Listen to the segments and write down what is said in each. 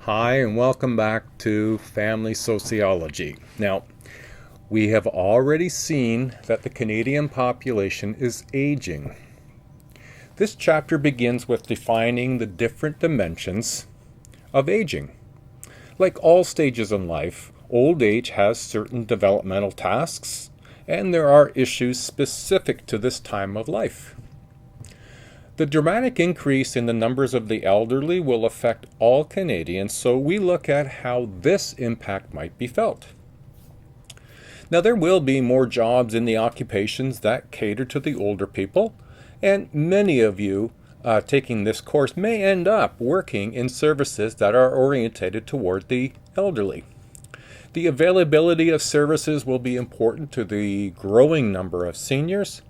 Hi, and welcome back to Family Sociology. Now, we have already seen that the Canadian population is aging. This chapter begins with defining the different dimensions of aging. Like all stages in life, old age has certain developmental tasks, and there are issues specific to this time of life. The dramatic increase in the numbers of the elderly will affect all Canadians, so we look at how this impact might be felt. Now, there will be more jobs in the occupations that cater to the older people, and many of you taking this course may end up working in services that are orientated toward the elderly. The availability of services will be important to the growing number of seniors.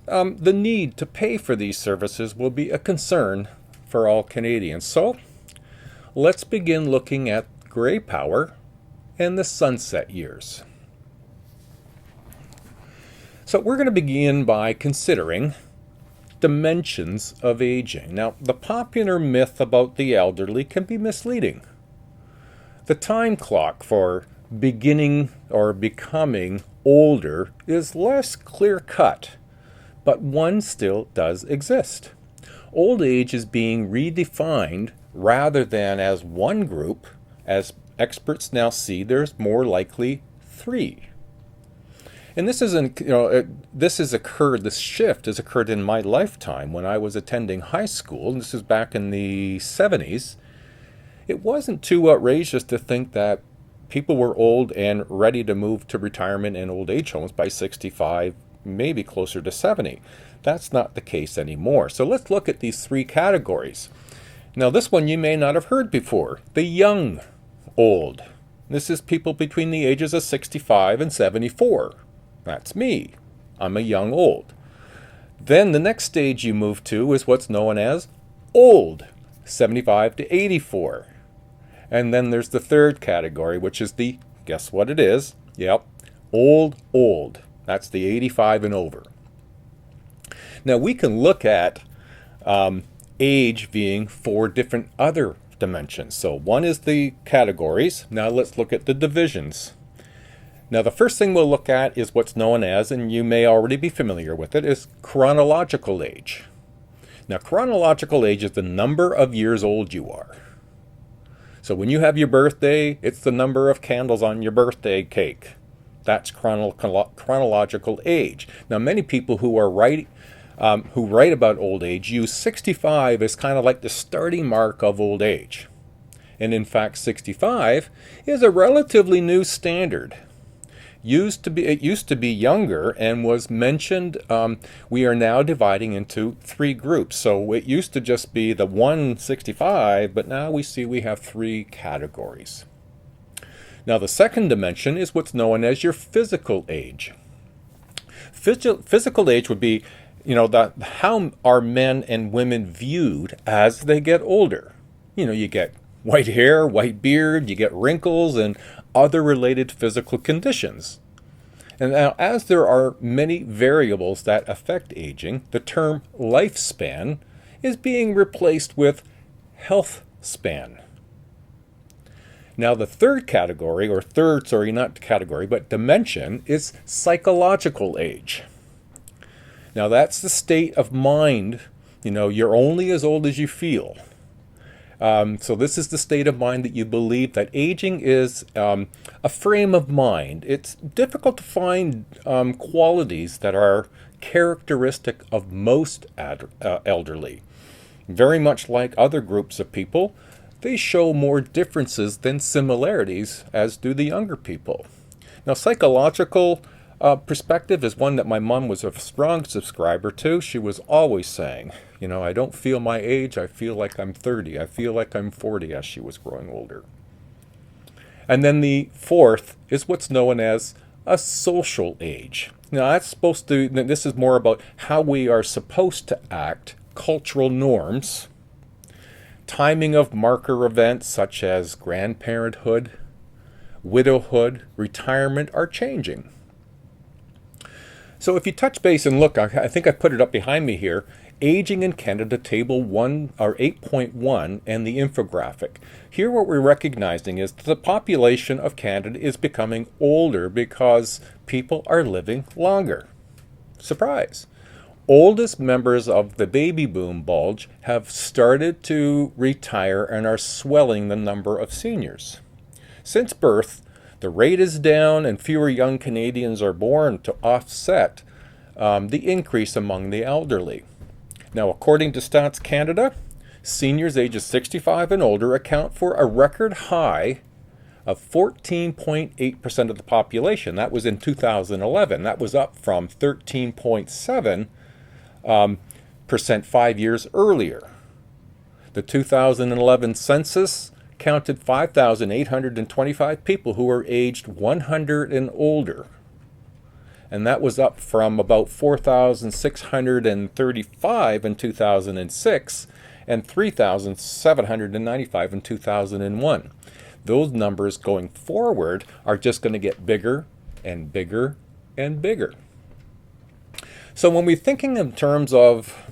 The need to pay for these services will be a concern for all Canadians. So let's begin looking at grey power and the sunset years. So we're going to begin by considering dimensions of aging. Now, the popular myth about the elderly can be misleading. The time clock for beginning or becoming older is less clear-cut, but one still does exist. Old age is being redefined rather than as one group, as experts now see there's more likely three. And this shift has occurred in my lifetime when I was attending high school, and this is back in the 70s. It wasn't too outrageous to think that people were old and ready to move to retirement and old age homes by 65, maybe closer to 70. That's not the case anymore. So let's look at these three categories. Now, this one you may not have heard before, the young old. This is people between the ages of 65 and 74. That's me. I'm a young old. Then the next stage you move to is what's known as old, 75 to 84. And then there's the third category, which is guess what it is? Yep, old. That's the 85 and over. Now, we can look at age being four different other dimensions. So one is the categories. Now let's look at the divisions. Now, the first thing we'll look at is what's known as, and you may already be familiar with it, is chronological age. Now, chronological age is the number of years old you are. So when you have your birthday, it's the number of candles on your birthday cake. That's chronological age. Now, many people who write about old age use 65 as kind of like the starting mark of old age. And in fact, 65 is a relatively new standard. It used to be younger and was mentioned. We are now dividing into three groups. So it used to just be the 165, but now we see we have three categories. Now, the second dimension is what's known as your physical age. Physical age would be, how are men and women viewed as they get older? You get white hair, white beard, you get wrinkles, and other related physical conditions. And now, as there are many variables that affect aging, the term lifespan is being replaced with health span. Now, the third category, dimension, is psychological age. Now, that's the state of mind. You're only as old as you feel. So this is the state of mind that you believe that aging is a frame of mind. It's difficult to find qualities that are characteristic of most elderly. Very much like other groups of people, they show more differences than similarities, as do the younger people. Now, psychological perspective is one that my mom was a strong subscriber to. She was always saying, I don't feel my age, I feel like I'm 30, I feel like I'm 40 as she was growing older. And then the fourth is what's known as a social age. Now, this is more about how we are supposed to act, cultural norms, timing of marker events such as grandparenthood, widowhood, retirement are changing. So if you touch base and look, I think I put it up behind me here, Aging in Canada, table 1 or 8.1, and the infographic. Here what we're recognizing is that the population of Canada is becoming older because people are living longer. Surprise. Oldest members of the baby boom bulge have started to retire and are swelling the number of seniors. Since birth, the rate is down and fewer young Canadians are born to offset the increase among the elderly. Now, according to Stats Canada, seniors ages 65 and older account for a record high of 14.8% of the population. That was in 2011. That was up from 13.7% 5 years earlier. The 2011 census counted 5,825 people who were aged 100 and older. And that was up from about 4,635 in 2006 and 3,795 in 2001. Those numbers going forward are just going to get bigger and bigger and bigger. So when we're thinking in terms of,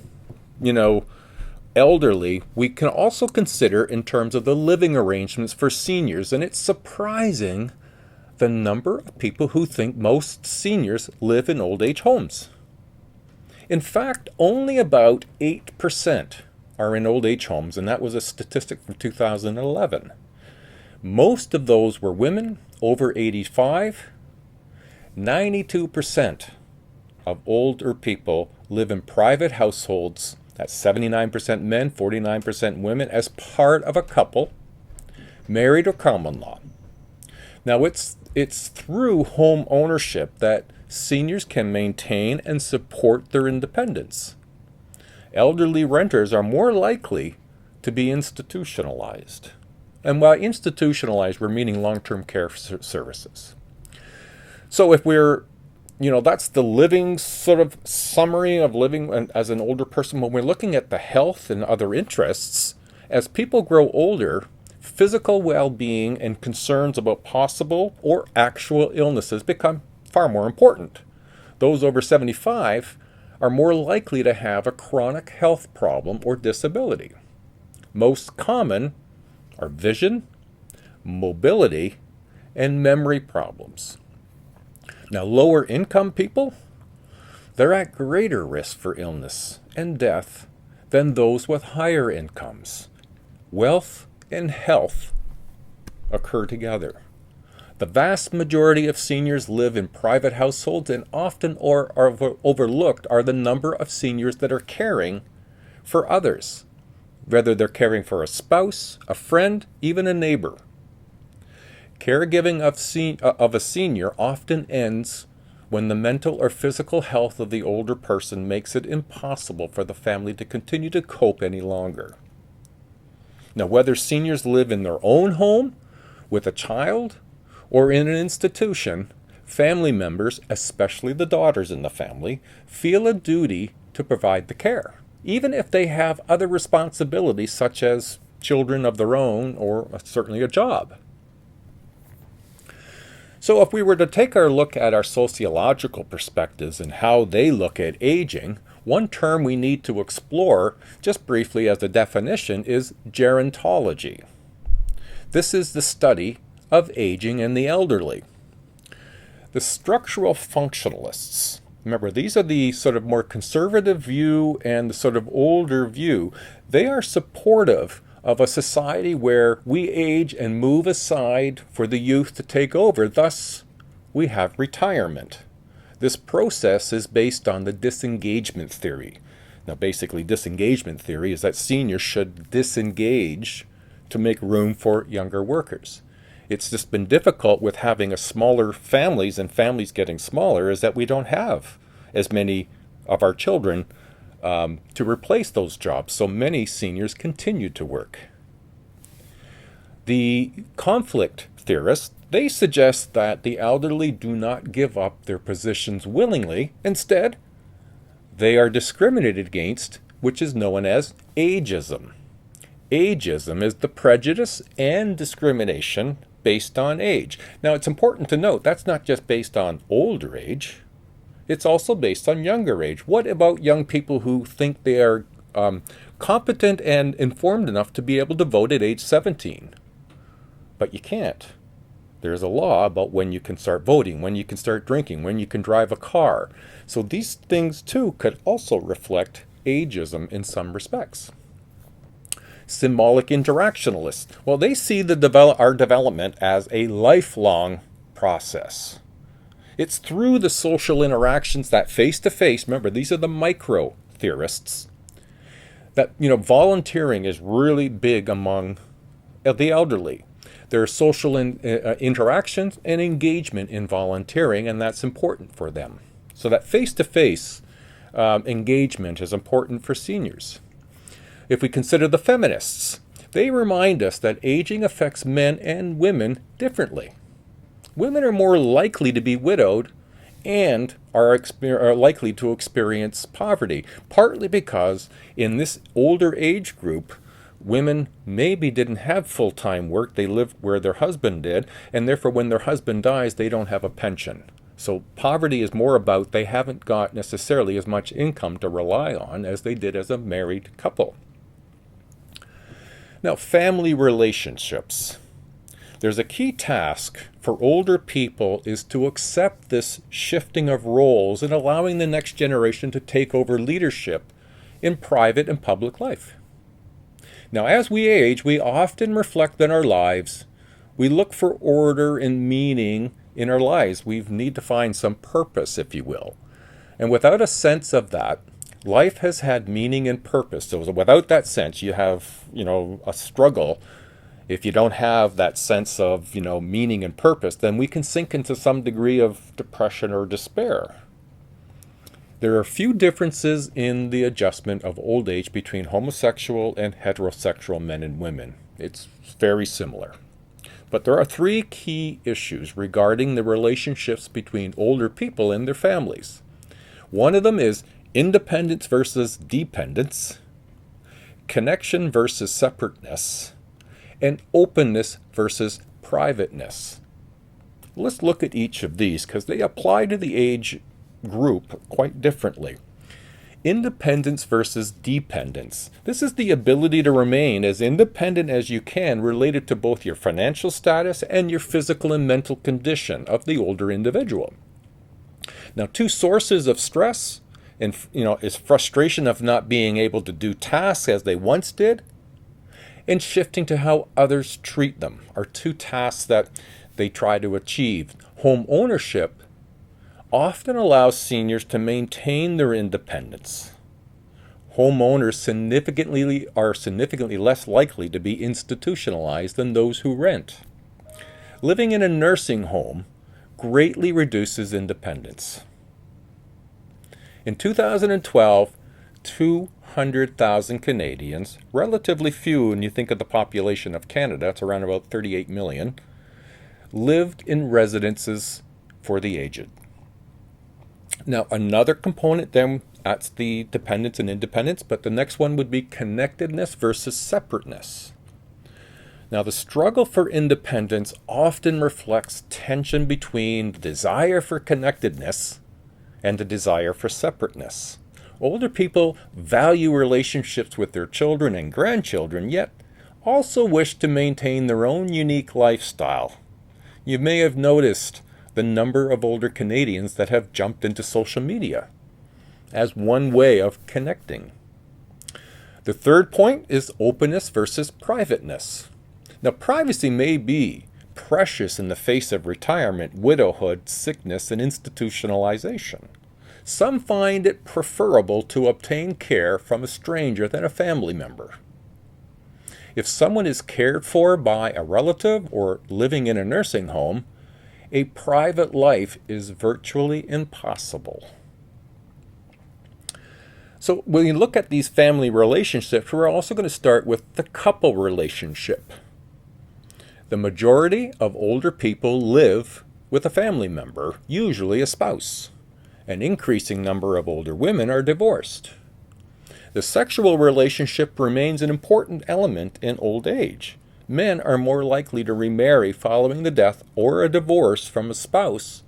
elderly, we can also consider in terms of the living arrangements for seniors. And it's surprising the number of people who think most seniors live in old age homes. In fact, only about 8% are in old age homes, and that was a statistic from 2011. Most of those were women over 85. 92% of older people live in private households. That's 79% men, 49% women, as part of a couple, married or common law. Now, it's through home ownership that seniors can maintain and support their independence. Elderly renters are more likely to be institutionalized. And by institutionalized, we're meaning long-term care services. So if we're, that's the living sort of summary of living as an older person. When we're looking at the health and other interests, as people grow older, physical well-being and concerns about possible or actual illnesses become far more important. Those over 75 are more likely to have a chronic health problem or disability. Most common are vision, mobility, and memory problems. Now, lower income people, they're at greater risk for illness and death than those with higher incomes. Wealth and health occur together. The vast majority of seniors live in private households, and often are overlooked are the number of seniors that are caring for others, whether they're caring for a spouse, a friend, even a neighbor. Caregiving of a senior often ends when the mental or physical health of the older person makes it impossible for the family to continue to cope any longer. Now, whether seniors live in their own home with a child or in an institution, family members, especially the daughters in the family, feel a duty to provide the care, even if they have other responsibilities such as children of their own or certainly a job. So if we were to take our look at our sociological perspectives and how they look at aging, one term we need to explore, just briefly as a definition, is gerontology. This is the study of aging and the elderly. The structural functionalists, remember, these are the sort of more conservative view and the sort of older view. They are supportive of a society where we age and move aside for the youth to take over. Thus, we have retirement. This process is based on the disengagement theory. Now, basically, disengagement theory is that seniors should disengage to make room for younger workers. It's just been difficult with having a smaller families and families getting smaller, is that we don't have as many of our children to replace those jobs. So many seniors continue to work. The conflict theorists, they suggest that the elderly do not give up their positions willingly. Instead, they are discriminated against, which is known as ageism. Ageism is the prejudice and discrimination based on age. Now, it's important to note that's not just based on older age. It's also based on younger age. What about young people who think they are competent and informed enough to be able to vote at age 17? But you can't. There's a law about when you can start voting, when you can start drinking, when you can drive a car. So these things too could also reflect ageism in some respects. Symbolic interactionalists. Well, they see our development as a lifelong process. It's through the social interactions, that face-to-face, remember, these are the micro theorists, that, volunteering is really big among the elderly. There are social interactions and engagement in volunteering, and that's important for them. So that face-to-face engagement is important for seniors. If we consider the feminists, they remind us that aging affects men and women differently. Women are more likely to be widowed and are likely to experience poverty, partly because in this older age group, women maybe didn't have full-time work. They lived where their husband did, and therefore when their husband dies, they don't have a pension. So poverty is more about they haven't got necessarily as much income to rely on as they did as a married couple. Now, family relationships. There's a key task for older people is to accept this shifting of roles and allowing the next generation to take over leadership in private and public life. Now, as we age, we often reflect on our lives. We look for order and meaning in our lives. We need to find some purpose, if you will. And without a sense of that, life has had meaning and purpose. So without that sense, you have, a struggle. If you don't have that sense of, meaning and purpose, then we can sink into some degree of depression or despair. There are a few differences in the adjustment of old age between homosexual and heterosexual men and women. It's very similar. But there are three key issues regarding the relationships between older people and their families. One of them is independence versus dependence, connection versus separateness, and openness versus privateness. Let's look at each of these because they apply to the age group quite differently. Independence versus dependence. This is the ability to remain as independent as you can related to both your financial status and your physical and mental condition of the older individual. Now, two sources of stress and is frustration of not being able to do tasks as they once did, and shifting to how others treat them are two tasks that they try to achieve. Home ownership often allows seniors to maintain their independence. Homeowners are significantly less likely to be institutionalized than those who rent. Living in a nursing home greatly reduces independence. In 2012, 200,000 Canadians, relatively few when you think of the population of Canada, it's around about 38 million, lived in residences for the aged. Now, another component then, that's the dependence and independence, but the next one would be connectedness versus separateness. Now, the struggle for independence often reflects tension between the desire for connectedness and the desire for separateness. Older people value relationships with their children and grandchildren, yet also wish to maintain their own unique lifestyle. You may have noticed the number of older Canadians that have jumped into social media as one way of connecting. The third point is openness versus privateness. Now, privacy may be precious in the face of retirement, widowhood, sickness, and institutionalization. Some find it preferable to obtain care from a stranger than a family member. If someone is cared for by a relative or living in a nursing home, a private life is virtually impossible. So when you look at these family relationships, we're also going to start with the couple relationship. The majority of older people live with a family member, usually a spouse. An increasing number of older women are divorced. The sexual relationship remains an important element in old age. Men are more likely to remarry following the death or a divorce from a spouse.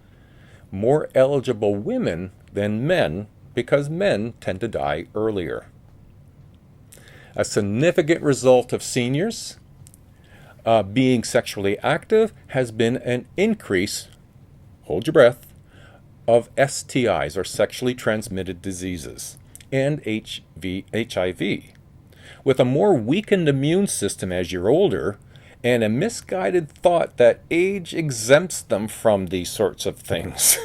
More eligible women than men because men tend to die earlier. A significant result of seniors being sexually active has been an increase, hold your breath, of STIs, or sexually transmitted diseases, and HIV. With a more weakened immune system as you're older, and a misguided thought that age exempts them from these sorts of things,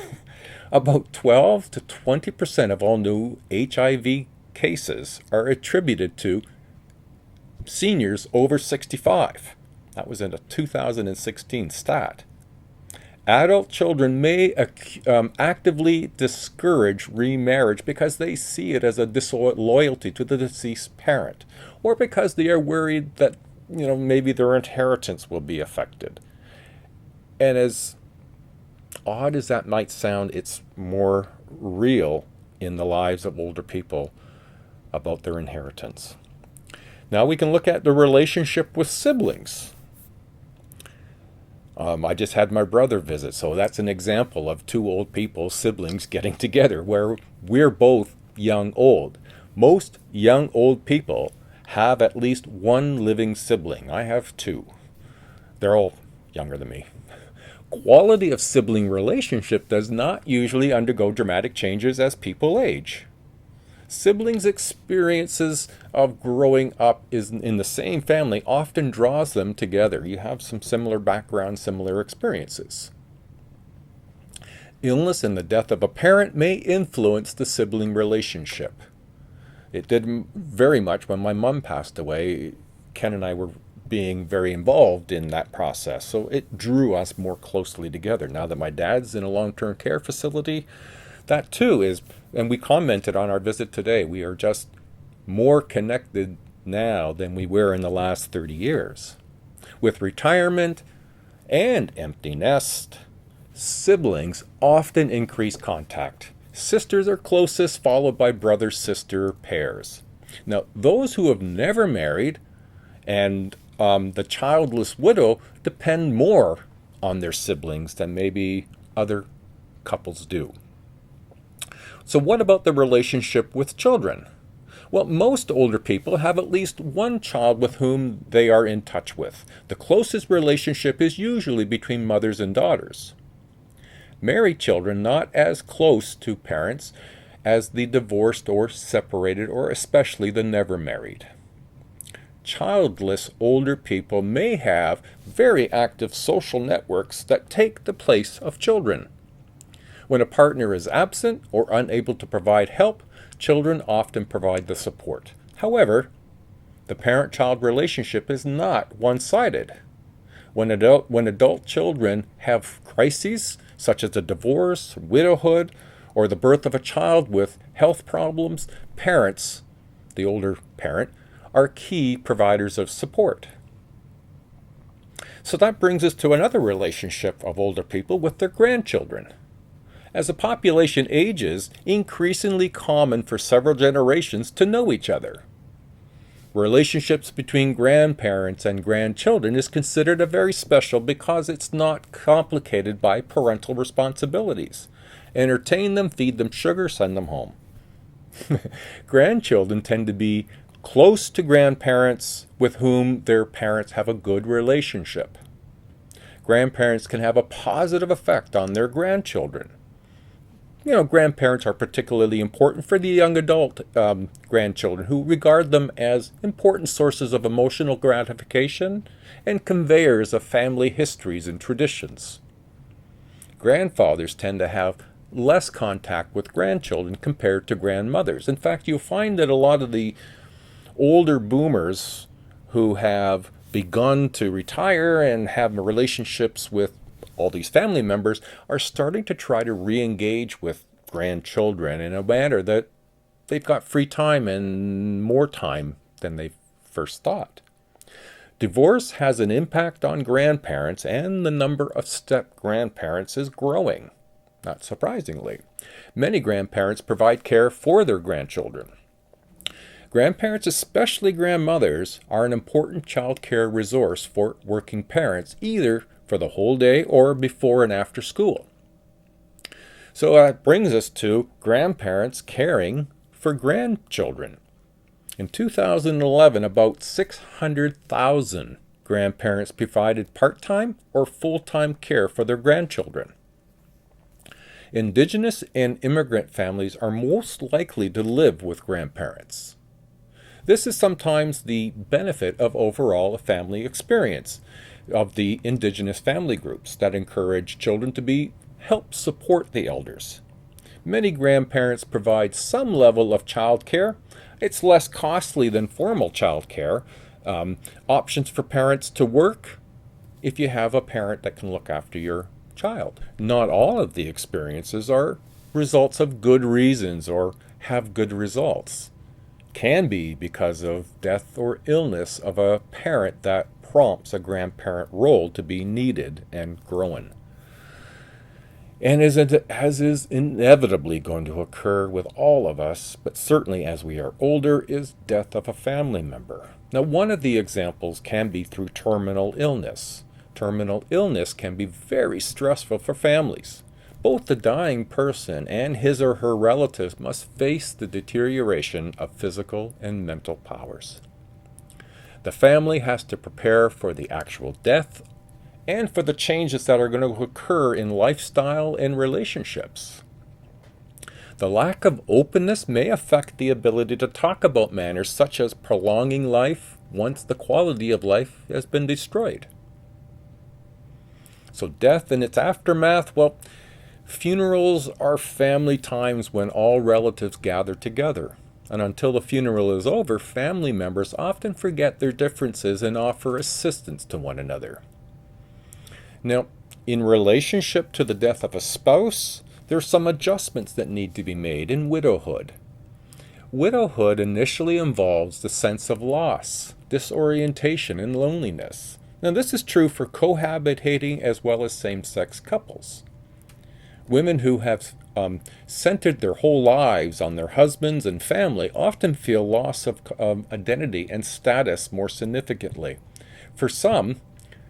about 12 to 20% of all new HIV cases are attributed to seniors over 65. That was in a 2016 stat. Adult children may actively discourage remarriage because they see it as a disloyalty to the deceased parent, or because they are worried that maybe their inheritance will be affected. And as odd as that might sound, it's more real in the lives of older people about their inheritance. Now we can look at the relationship with siblings. I just had my brother visit, so that's an example of two old people, siblings, getting together where we're both young old. Most young old people have at least one living sibling. I have two. They're all younger than me. Quality of sibling relationship does not usually undergo dramatic changes as people age. Siblings' experiences of growing up in the same family often draws them together. You have some similar backgrounds, similar experiences. Illness and the death of a parent may influence the sibling relationship. It did very much when my mom passed away. Ken and I were being very involved in that process, so it drew us more closely together. Now that my dad's in a long-term care facility, that too is, and we commented on our visit today, we are just more connected now than we were in the last 30 years. With retirement and empty nest, siblings often increase contact. Sisters are closest, followed by brother-sister pairs. Now, those who have never married and the childless widow depend more on their siblings than maybe other couples do. So what about the relationship with children? Well, most older people have at least one child with whom they are in touch with. The closest relationship is usually between mothers and daughters. Married children not as close to parents as the divorced or separated, or especially the never married. Childless older people may have very active social networks that take the place of children. When a partner is absent or unable to provide help, children often provide the support. However, the parent-child relationship is not one-sided. When adult children have crises, such as a divorce, widowhood, or the birth of a child with health problems, parents, the older parent, are key providers of support. So that brings us to another relationship of older people with their grandchildren. As the population ages, increasingly common for several generations to know each other. Relationships between grandparents and grandchildren is considered a very special because it's not complicated by parental responsibilities. Entertain them, feed them sugar, send them home. Grandchildren tend to be close to grandparents with whom their parents have a good relationship. Grandparents can have a positive effect on their grandchildren. Grandparents are particularly important for the young adult grandchildren who regard them as important sources of emotional gratification and conveyors of family histories and traditions. Grandfathers tend to have less contact with grandchildren compared to grandmothers. In fact, you'll find that a lot of the older boomers who have begun to retire and have relationships with all these family members are starting to try to re-engage with grandchildren in a manner that they've got free time and more time than they first thought. Divorce has an impact on grandparents, and the number of step-grandparents is growing, not surprisingly. Many grandparents provide care for their grandchildren. Grandparents, especially grandmothers, are an important child care resource for working parents, either for the whole day or before and after school. So that brings us to grandparents caring for grandchildren. In 2011, about 600,000 grandparents provided part-time or full-time care for their grandchildren. Indigenous and immigrant families are most likely to live with grandparents. This is sometimes the benefit of overall family experience of the indigenous family groups that encourage children to help support the elders. Many grandparents provide some level of child care. It's less costly than formal child care. Options for parents to work if you have a parent that can look after your child. Not all of the experiences are results of good reasons or have good results. Can be because of death or illness of a parent that prompts a grandparent role to be needed and growing. And as is inevitably going to occur with all of us, but certainly as we are older, is death of a family member. Now, one of the examples can be through terminal illness. Terminal illness can be very stressful for families. Both the dying person and his or her relatives must face the deterioration of physical and mental powers. The family has to prepare for the actual death and for the changes that are going to occur in lifestyle and relationships. The lack of openness may affect the ability to talk about matters such as prolonging life once the quality of life has been destroyed. So death and its aftermath, well, funerals are family times when all relatives gather together. And until the funeral is over, family members often forget their differences and offer assistance to one another. Now, in relationship to the death of a spouse, there are some adjustments that need to be made in widowhood. Widowhood initially involves the sense of loss, disorientation, and loneliness. Now, this is true for cohabitating as well as same-sex couples. Women who have centered their whole lives on their husbands and family often feel loss of identity and status more significantly. For some,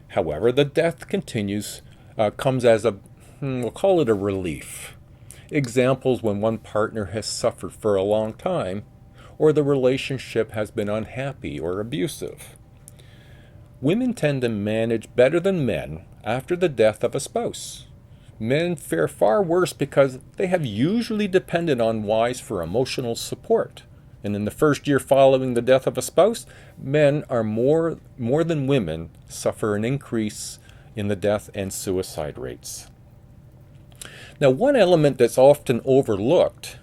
however, the death comes as we'll call it a relief. Examples when one partner has suffered for a long time, or the relationship has been unhappy or abusive. Women tend to manage better than men after the death of a spouse. Men fare far worse because they have usually depended on wives for emotional support. And in the first year following the death of a spouse, men are more than women suffer an increase in the death and suicide rates. Now, one element that's often overlooked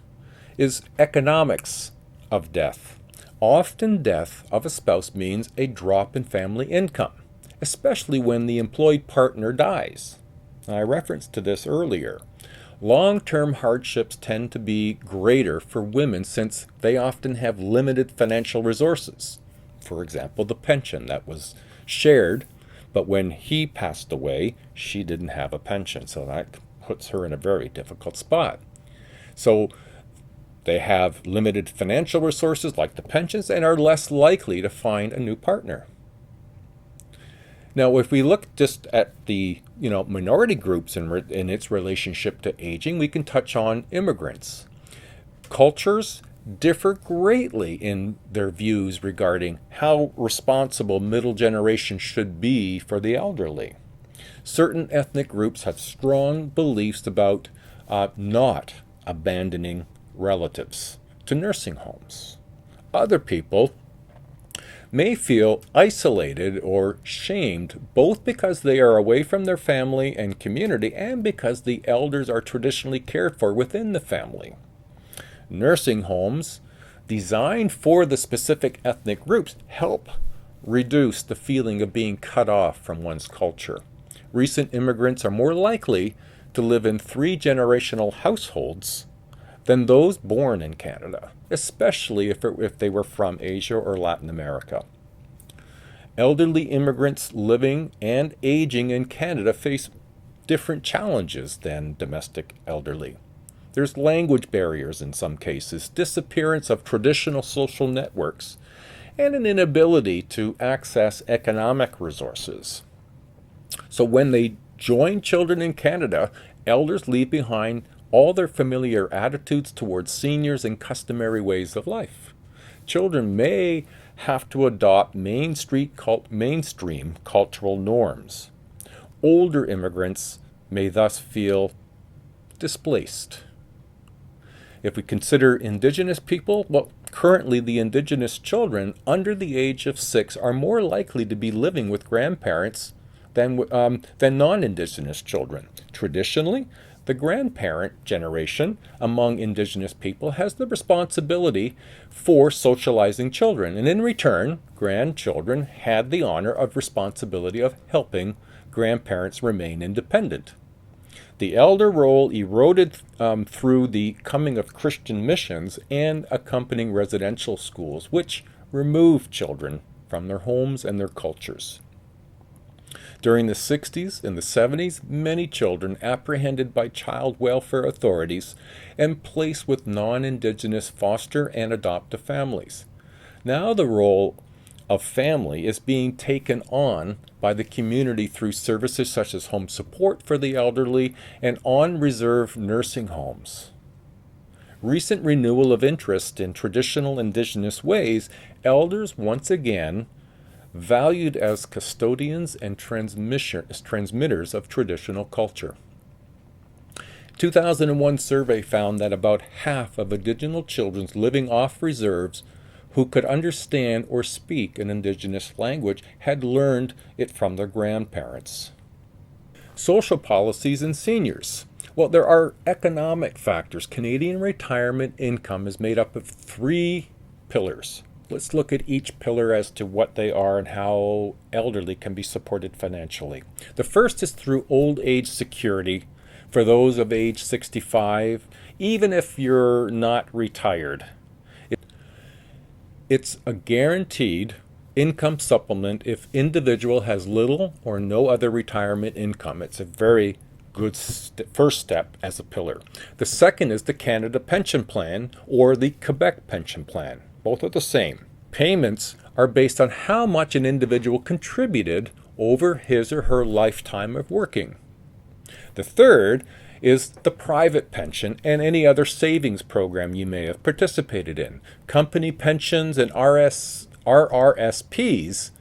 is economics of death. Often death of a spouse means a drop in family income, especially when the employed partner dies. I referenced to this earlier. Long-term hardships tend to be greater for women since they often have limited financial resources. For example, the pension that was shared, but when he passed away, she didn't have a pension, so that puts her in a very difficult spot. So they have limited financial resources like the pensions and are less likely to find a new partner. Now, if we look just at the minority groups in its relationship to aging, we can touch on immigrants. Cultures differ greatly in their views regarding how responsible middle generation should be for the elderly. Certain ethnic groups have strong beliefs about not abandoning relatives to nursing homes. Other people may feel isolated or shamed both because they are away from their family and community and because the elders are traditionally cared for within the family. Nursing homes designed for the specific ethnic groups help reduce the feeling of being cut off from one's culture. Recent immigrants are more likely to live in 3-generational households than those born in Canada, especially if they were from Asia or Latin America. Elderly immigrants living and aging in Canada face different challenges than domestic elderly. There's language barriers in some cases, disappearance of traditional social networks, and an inability to access economic resources. So when they join children in Canada, elders leave behind all their familiar attitudes towards seniors and customary ways of life. Children may have to adopt mainstream cultural norms. Older immigrants may thus feel displaced. If we consider Indigenous people, well, currently the Indigenous children under the age of 6 are more likely to be living with grandparents than non-Indigenous children. Traditionally, the grandparent generation among Indigenous people has the responsibility for socializing children, and in return, grandchildren had the honor of responsibility of helping grandparents remain independent. The elder role eroded through the coming of Christian missions and accompanying residential schools, which removed children from their homes and their cultures. During the 60s and the 70s, many children apprehended by child welfare authorities and placed with non-Indigenous foster and adoptive families. Now the role of family is being taken on by the community through services such as home support for the elderly and on-reserve nursing homes. Recent renewal of interest in traditional Indigenous ways, elders once again valued as custodians and transmitters of traditional culture. 2001 survey found that about half of Indigenous children living off reserves who could understand or speak an Indigenous language had learned it from their grandparents. Social policies and seniors. Well, there are economic factors. Canadian retirement income is made up of 3 pillars. Let's look at each pillar as to what they are and how elderly can be supported financially. The first is through old age security for those of age 65, even if you're not retired. It's a guaranteed income supplement if individual has little or no other retirement income. It's a very good first step as a pillar. The second is the Canada Pension Plan or the Quebec Pension Plan. Both are the same. Payments are based on how much an individual contributed over his or her lifetime of working. The third is the private pension and any other savings program you may have participated in. Company pensions and RRSPs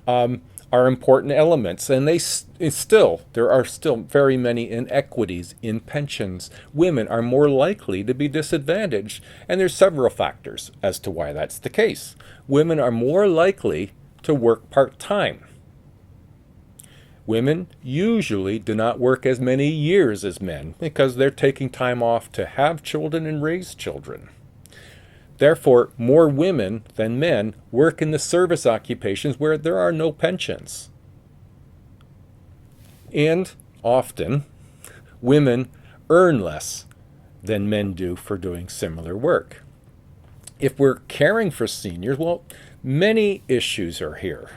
are important elements, and there are still very many inequities in pensions. Women are more likely to be disadvantaged, and there's several factors as to why that's the case. Women are more likely to work part-time. Women usually do not work as many years as men because they're taking time off to have children and raise children. Therefore, more women than men work in the service occupations where there are no pensions. And often, women earn less than men do for doing similar work. If we're caring for seniors, well, many issues are here.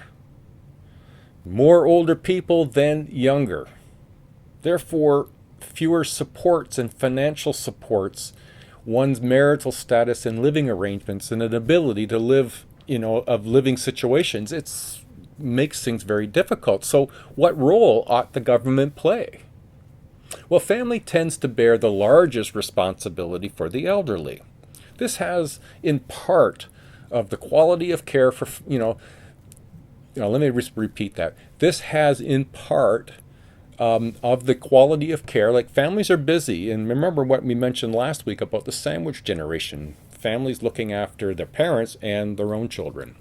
More older people than younger. Therefore, fewer supports and financial supports, one's marital status and living arrangements, and an ability to live, of living situations. It makes things very difficult. So what role ought the government play? Well, family tends to bear the largest responsibility for the elderly. This has, in part, of the quality of care for, let me repeat that. This has in part of the quality of care. Like, families are busy, and remember what we mentioned last week about the sandwich generation. Families looking after their parents and their own children.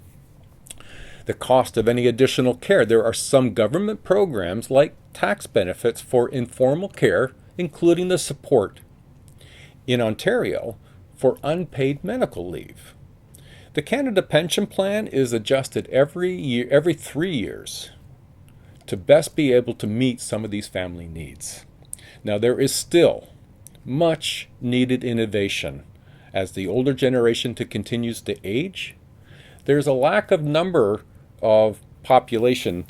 The cost of any additional care. There are some government programs like tax benefits for informal care, including the support in Ontario for unpaid medical leave. The Canada Pension Plan is adjusted every 3 years to best be able to meet some of these family needs. Now, there is still much needed innovation as the older generation continues to age. There's a lack of number of population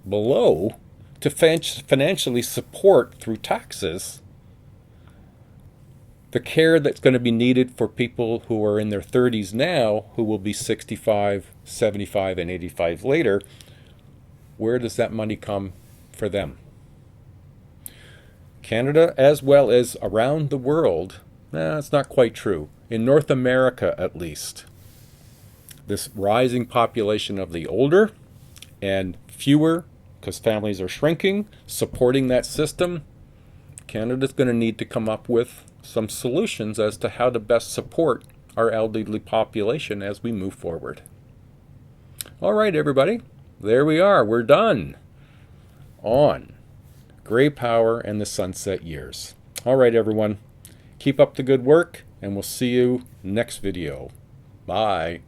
below to financially support through taxes the care that's going to be needed for people who are in their 30s now, who will be 65, 75, and 85 later. Where does that money come for them? Canada, as well as around the world, it's not quite true. In North America, at least, this rising population of the older and fewer, because families are shrinking, supporting that system, Canada's going to need to come up with some solutions as to how to best support our elderly population as we move forward. All right, everybody, there we are. We're done on Gray Power and the Sunset Years. All right, everyone, keep up the good work, and we'll see you next video. Bye.